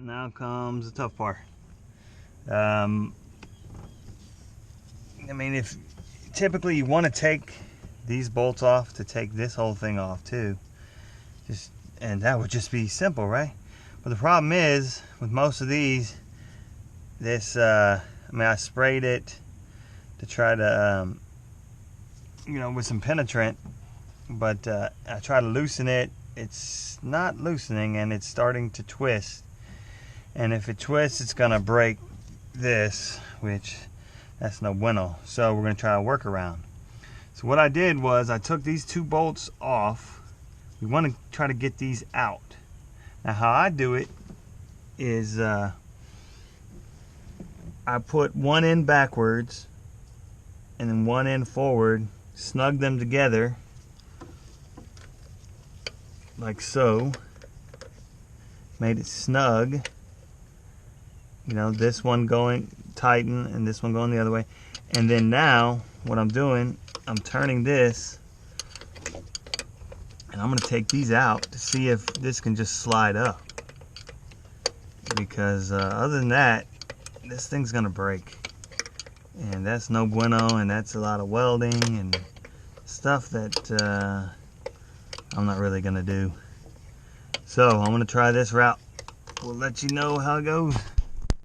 now comes the tough part. I mean, if typically you want to take these bolts off to take this whole thing off too, and that would just be simple, right? But the problem is with most of these, I mean, I sprayed it to try to you know, with some penetrant, but I try to loosen it. It's not loosening, and it's starting to twist, and if it twists, it's gonna break this, which that's no bueno. So we're gonna try a workaround. So what I did was I took these two bolts off. We want to try to get these out. Now how I do it is I put one end backwards and then one end forward, snug them together like so. Made it snug. You know, this one going tighten and this one going the other way. And then now what I'm doing, I'm turning this and I'm going to take these out to see if this can just slide up, because other than that, this thing's going to break, and that's no bueno, and that's a lot of welding and stuff that I'm not really going to do. So I'm going to try this route. We'll let you know how it goes.